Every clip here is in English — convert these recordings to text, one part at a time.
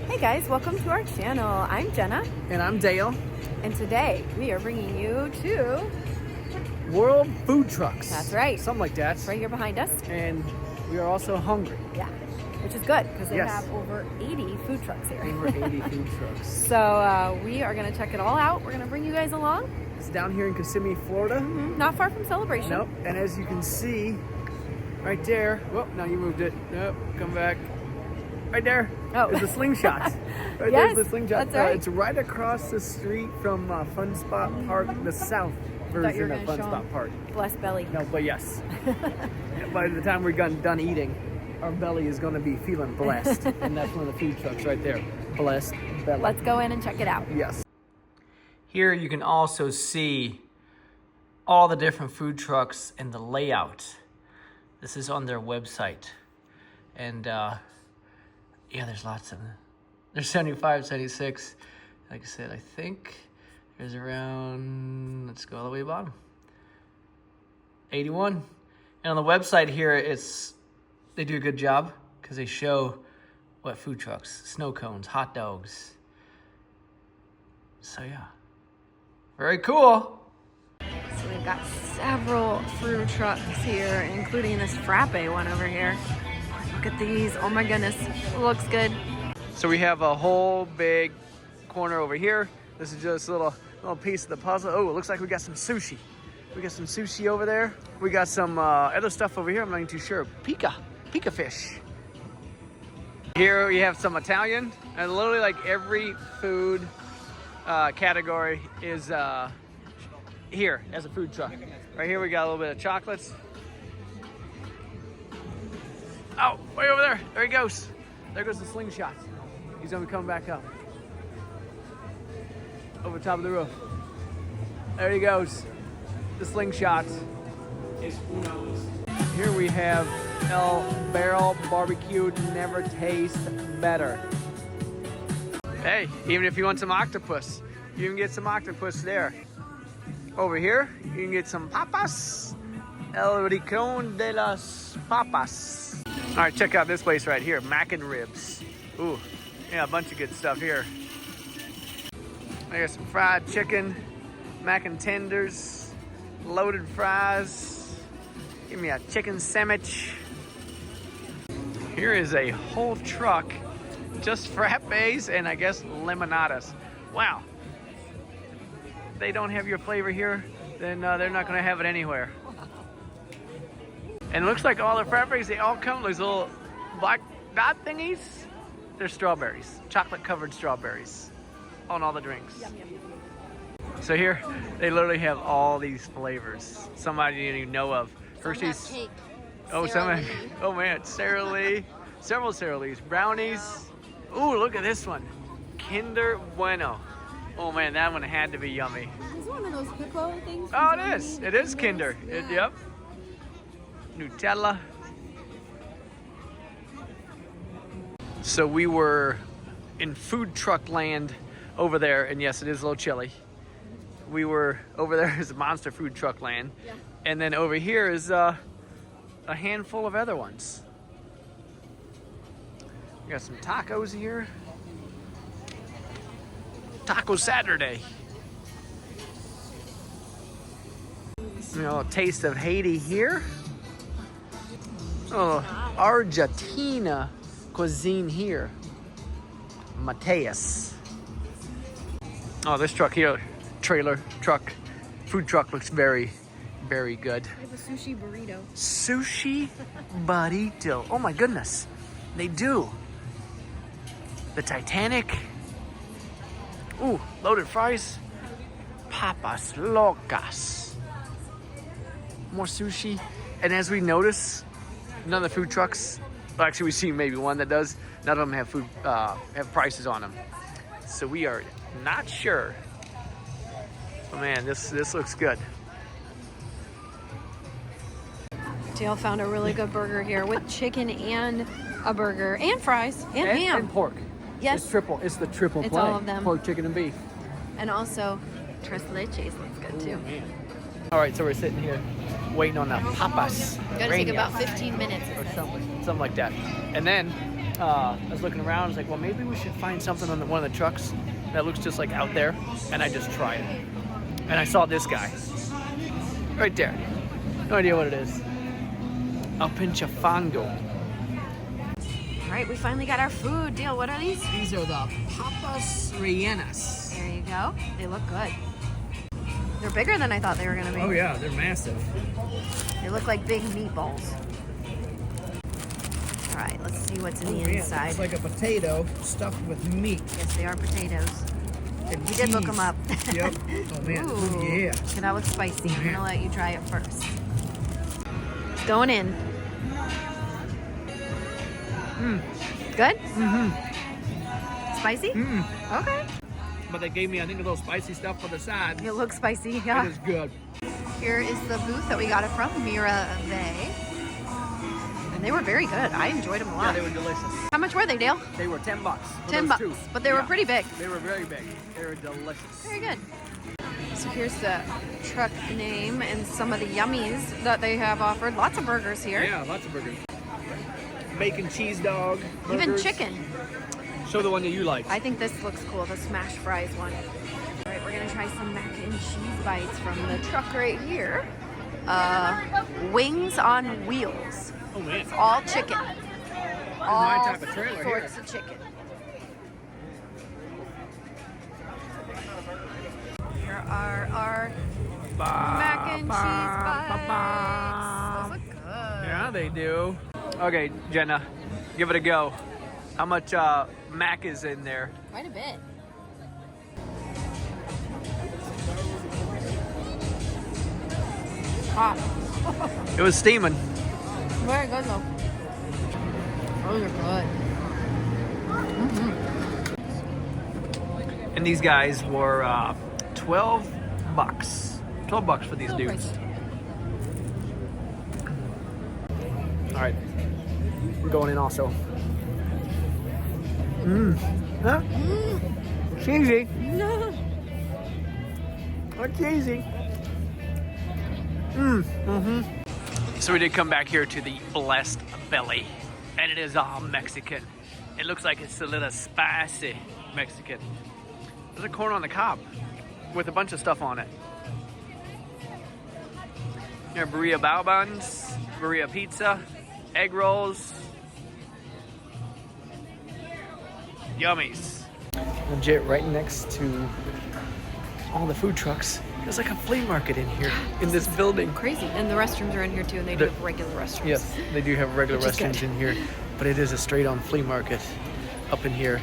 Hey guys, welcome to our channel. I'm Jenna. And I'm Dale. And today we are bringing you to... World Food Trucks. That's right. Something like that. Right here behind us. And we are also hungry. Yeah, which is good because they Yes. have over 80 food trucks here. Over 80 food trucks. So we are going to check it all out. We're going to bring you guys along. It's down here in Kissimmee, Florida. Not far from Celebration. Nope. And as you can see, right there. Whoop, now you moved it. Nope, come back. Right there. Oh. Is the slingshot. Right Yes, there's the slingshot. that's right. It's right across the street from Fun Spot Park, the south you were version of gonna Fun show Spot 'em. Park. Bless Belly. No, but yes. By the time we're done eating, our belly is going to be feeling blessed. And that's one of the food trucks right there. Blessed belly. Let's go in and check it out. Yes. Here you can also see all the different food trucks and the layout. This is on their website. And yeah, there's lots of them. There's 75, 76. Like I said, I think there's around, let's go all the way to the bottom, 81. And on the website here, they do a good job because they show what food trucks, snow cones, hot dogs. So yeah, very cool. So we've got several food trucks here, including this frappe one over here. Look at these. Oh my goodness. Looks good. So we have a whole big corner over here. This is just a little piece of the puzzle. Oh, it looks like we got some sushi. We got some sushi over there. We got some other stuff over here. I'm not even too sure. Pica fish. Here we have some Italian. And literally like every food category is here as a food truck. Right here we got a little bit of chocolates. Oh, way over there. There he goes. There goes the slingshot. He's gonna be coming back up. Over top of the roof. There he goes. The slingshot. Here we have El Barrel Barbecued Never Taste Better. Hey, even if you want some octopus, you can get some octopus there. Over here, you can get some papas. El Rincón de las Papas. All right, check out this place right here, Mac and Ribs. Ooh, yeah, a bunch of good stuff here. I got some fried chicken, mac and tenders, loaded fries. Give me a chicken sandwich. Here is a whole truck, just frappes and I guess lemonadas. Wow. They don't have your flavor here, then they're not gonna have it anywhere. And it looks like all the frappes, they all come with these little black dot thingies. They're strawberries, chocolate covered strawberries on all the drinks. Yum, yum, yum. So here, they literally have all these flavors. Some I didn't even know of. Hershey's. Cake. Oh, Sara some. Lee. Oh man, Sara Lee. Several Sara Lees. Brownies. Ooh, look at this one. Kinder Bueno. Oh man, that one had to be yummy. Is it one of those pickle things? Oh, it is. It is Kinder. Yep. Nutella. So we were in food truck land over there, and yes, it is a little chilly. We were over there is monster food truck land, Yeah. and then over here is a handful of other ones. We got some tacos here. Taco Saturday. You know, a taste of Haiti here. Oh, Argentina cuisine here. Mateus. Oh, this truck here, food truck looks very, very good. We have a sushi burrito. Sushi burrito. Oh my goodness, they do. The Titanic. Ooh, loaded fries. Papas locas. More sushi. And as we notice, none of the food trucks, well, actually we've seen maybe one that does, none of them have have prices on them. So we are not sure. But man, this looks good. Dale found a really good burger here with chicken and a burger and fries and ham. And pork. Yes. It's triple. It's the triple It's play. all of them. Pork, chicken, and beef. And also tres leches looks good too. Man. All right, so we're sitting here waiting on the papas. Gonna take Rellenas. about 15 minutes. Or something like that. And then I was looking around. I was like, well, maybe we should find something on one of the trucks that looks just like out there. And I just tried it. And I saw this guy right there. No idea what it is. El Pinchafango. All right, we finally got our food. Deal, what are these? These are the papas rellenas. There you go. They look good. They're bigger than I thought they were gonna be. Oh yeah, they're massive. They look like big meatballs. All right, let's see what's in the inside. It's like a potato stuffed with meat. Yes, they are potatoes. And You did look them up. Yep. Oh man. Ooh, Oh, yeah. okay, that looks spicy. I'm gonna let you try it first. It's going in. Good? Spicy? Okay. But they gave me, I think, a little spicy stuff for the side. It looks spicy, yeah. It is good. Here is the booth that we got it from, Mira Bay. And they were very good. I enjoyed them a Yeah, lot. they were delicious. How much were they, Dale? They were $10. for 10 those bucks. two. But they were Yeah. pretty big. They were very big. They were delicious. Very good. So here's the truck name and some of the yummies that they have offered. Lots of burgers here. Yeah, lots of burgers. Bacon cheese dog. Even burgers. chicken. Show the one that you like. I think this looks cool, the smash fries one. All right, we're gonna try some mac and cheese bites from the truck right here. Wings on wheels. Oh man. All chicken. All type of trailer sorts here. of chicken. Here are our mac and cheese bites. Those look good. Yeah, they do. Okay, Jenna, give it a go. How much mac is in there? Quite a bit. Hot. It was steaming. Very good though. Those are good. And these guys were $12. $12 for these Little dudes. pricey. All right, we're going in also. Huh? Cheesy. No. Not cheesy. So we did come back here to the Blessed Belly, and it is all Mexican. It looks like it's a little spicy Mexican. There's a corn on the cob with a bunch of stuff on it. There are Birria bao buns, Birria pizza, egg rolls. Yummies. Legit right next to all the food trucks. There's like a flea market in here, in this building. Crazy. And the restrooms are in here too, and they do have regular restrooms. Yes, they do have regular Which is restrooms good. in here, but it is a straight-on flea market up in here.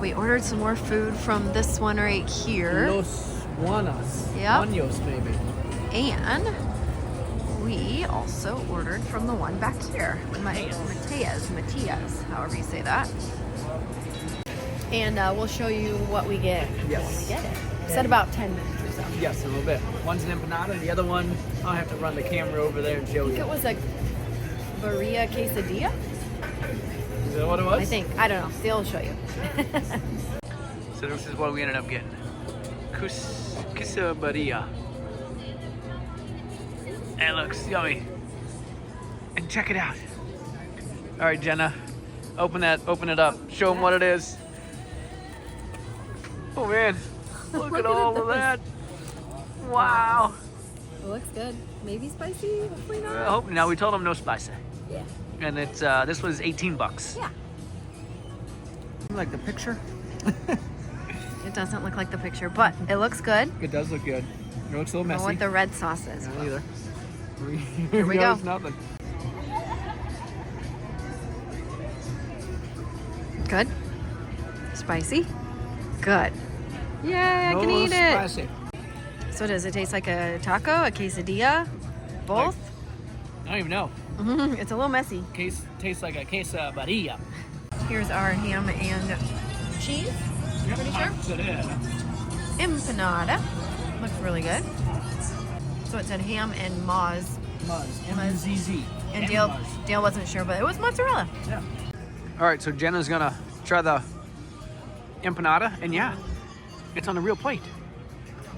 We ordered some more food from this one right here. Los Juanas. Yep. Baños, maybe. And we also ordered from the one back here. Matias, however you say that. And we'll show you what we get when we Yes. get it. It's at about 10 minutes or so. Yes, a little bit. One's an empanada, the other one, I'll have to run the camera over there and show I think you. it was a Birria quesadilla, Is that what it was? I think. I don't know. They'll show you. So this is what we ended up getting. Quesadilla. It looks yummy. And check it out. All right, Jenna, open it up. Show them what it is. Oh man, look at all of that. Wow. It looks good. Maybe spicy, hopefully not. I hope now we told them no spicy. Yeah. And it's this was $18. Yeah. Like the picture? It doesn't look like the picture, but it looks good. It does look good. It looks a little I don't know messy. what the red sauce is. Not either. Here we No, go. it's nothing. Good. Spicy. Good. Yay, I can No eat it. spicy. So does it taste like a taco, a quesadilla? Both? I don't even know. It's a little messy. Tastes like a quesadilla. Here's our ham and cheese. Pretty sure. Empanada. Looks really good. So it said ham and mozz. Muzz. M-U-Z-Z. And Dale wasn't sure, but it was mozzarella. Yeah. All right, so Jenna's gonna try the empanada, and yeah, it's on a real plate.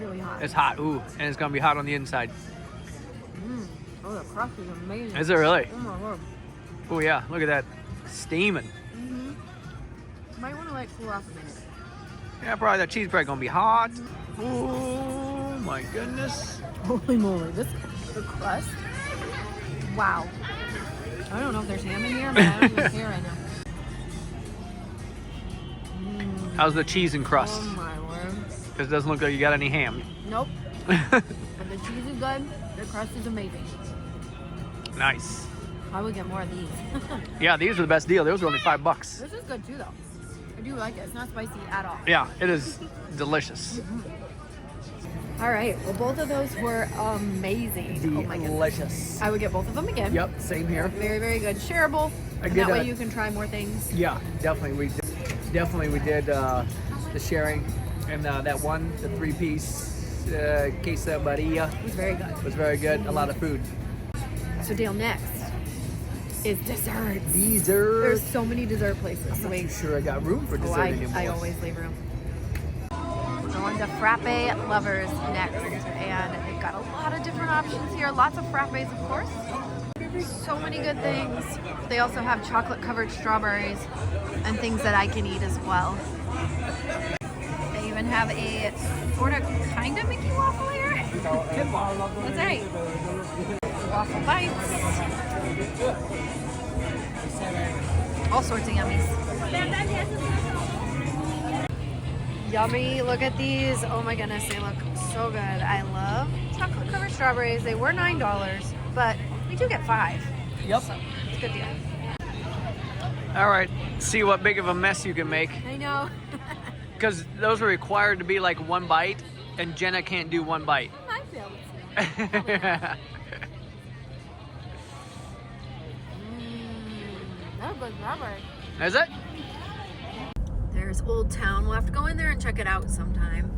Really hot. It's hot, ooh, and it's gonna be hot on the inside. Oh, the crust is amazing. Is it really? Oh my word. Oh yeah, look at that, steaming. Might want to like cool off a minute. Yeah, probably that cheese bread gonna be hot. Oh my goodness. Holy moly, the crust. Wow. I don't know if there's ham in here, but I don't even care right now. How's the cheese and crust? Oh my word. Because it doesn't look like you got any ham. Nope. But the cheese is good. The crust is amazing. Nice. I would get more of these. Yeah, these are the best deal. Those were only $5. This is good too, though. I do like it. It's not spicy at all. Yeah, it is delicious. All right. Well, both of those were amazing. Oh my goodness. Delicious. I would get both of them again. Yep, same here. Very, very good. Shareable. And that way you can try more things. Yeah, definitely. We did the sharing, and that one, the 3-piece queso Birria, It was very good. was very good. A lot of food. So Dale, next is desserts. Dessert. There's so many dessert places. So I'm wait. not too sure I got room for dessert anymore. I always leave room. We're going to Frappe Lovers next, and they've got a lot of different options here. Lots of frappes, of course. So many good things. They also have chocolate-covered strawberries and things that I can eat as well. They even have a sort of kind of Mickey waffle here. That's right. Waffle bites. All sorts of yummies. Yummy. Look at these. Oh my goodness, they look so good. I love chocolate covered strawberries. They were $9, but we do get 5. Yep. So it's a good deal. All right, see what big of a mess you can make. I know. Because those are required to be like one bite, and Jenna can't do one bite. I feel That's a good strawberry. Is it? There's Old Town. We'll have to go in there and check it out sometime.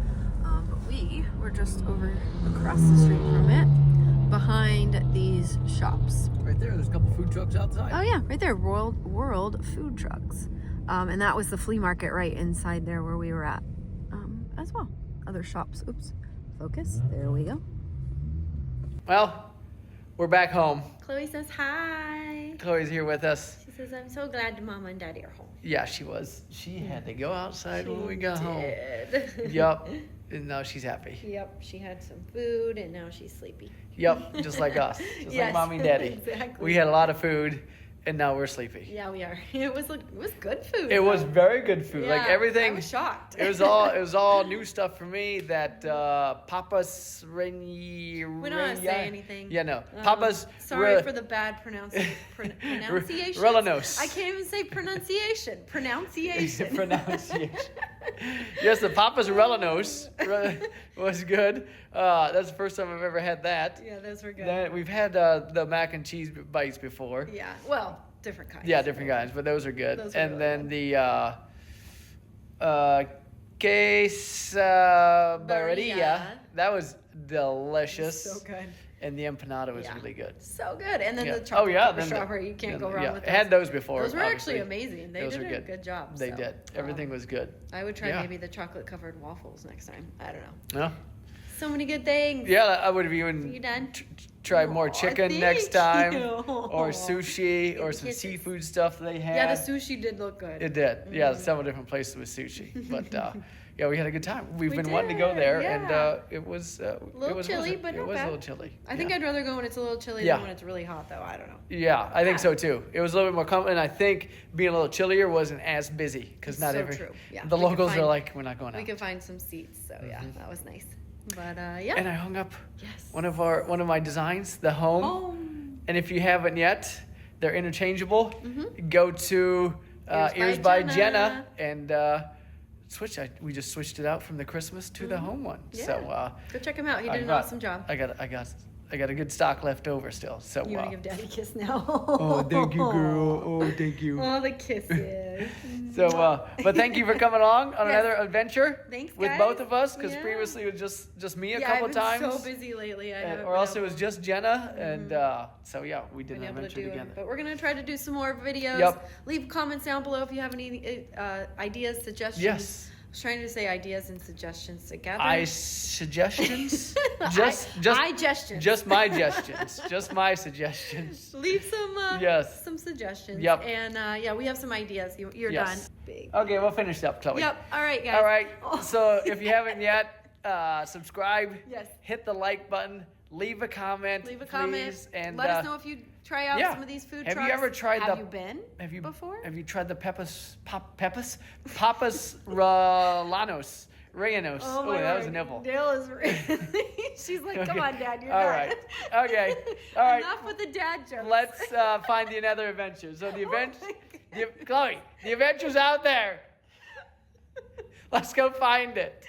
But we were just over across the street from it, behind these shops. Right there, there's a couple food trucks outside. Oh yeah, right there, World Food Trucks. And that was the flea market right inside there where we were at as well. Other shops. Oops. Focus. There we go. Well, we're back home. Chloe says hi. Chloe's here with us. She says, I'm so glad Mama and Daddy are home. Yeah, she was. She had to go outside when we got home. Did. Yup. And now she's happy. Yep, she had some food and now she's sleepy. Yup, just like us. Just like Yes, Mommy and Daddy. exactly. We had a lot of food, and now we're sleepy. Yeah, we are. It was good food. It was very good food. Like Yeah, everything. I was shocked. It was all new stuff for me. That Papa's We don't have to say anything. Yeah, no. Papa's. Sorry for the bad pronunciation. Rellenas. I can't even say pronunciation. Pronunciation. Pronunciation. Yes, the Papa's Rellenas was good. That's the first time I've ever had that. Yeah, those were good. Then we've had the mac and cheese bites before. Yeah, well, different kinds. Yeah, different kinds, but those are good. Those are and really then good. the queso Birria, Birria. that was delicious. So good. And the empanada was Yeah. really good. So good. And then Yeah. the chocolate then covered strawberry, you can't go wrong yeah. with I those. had those before. Those were obviously. actually amazing. They Those did were a good job. They so, did. Everything was good. I would try Yeah. maybe the chocolate covered waffles next time. I don't know. No? So many good things. Yeah, I would have Are even you done? tried more Aw, chicken thank next time, you. or sushi, or Good some kisses. seafood stuff they had. Yeah, the sushi did look good. It did. Yeah, several different places with sushi. But yeah, we had a good time. We've been wanting to go did, there, yeah. and it was A little chilly, but it not was bad. a little chilly. I think yeah. I'd rather go when it's a little chilly Yeah. than when it's really hot, though. I don't know. Yeah, I think so too. It was a little bit more comfortable, and I think being a little chillier wasn't as busy because not So every true. Yeah, the we could locals are find- like, we're not going We out. could find some seats, so yeah, that was nice. But yeah. And I hung up Yes. one of my designs, the home. Oh. And if you haven't yet, they're interchangeable. Go to Ears Ears by by Jenna. and switch. We just switched it out from the Christmas to the home one. Yeah. So Go check him out. He I did an got- awesome job. I got a good stock left over still. So You want to give Daddy a kiss now? oh, thank you, girl. Oh, thank you. Oh, the kisses. So, but thank you for coming along on Yes. another adventure Thanks, with guys. both of us, because Yeah. previously it was just me a Yeah, couple I've been times, so busy lately. I haven't or been else it able- was just Jenna, and so yeah, we did been an able to adventure do it. together. But we're gonna try to do some more videos. Yep. Leave comments down below if you have any ideas, suggestions. Yes. was trying to say ideas and suggestions together. Suggestions? Suggestions. Just my suggestions. Just my suggestions. Leave some Yes. some suggestions. Yep. And yeah, we have some ideas. You're Yes. done. Big. Okay, we'll finish up, Chloe. Yep. All right, guys. All right. Oh. So if you haven't yet, subscribe. Yes. Hit the like button. Leave a comment. Leave a comment. Please, and let us know if you try out yeah. some of these food Have trucks. you ever tried Have the- you been before? Have you tried the Papas Rellenos? Rellenos. Oh, Ooh, my that was a word. nibble. Dale is really. She's like, come Okay. on, Dad, you're All done. right. Okay. All right. Enough with the dad jokes. Let's find the another adventure. So the event, my Chloe, the adventure's out there. Let's go find it.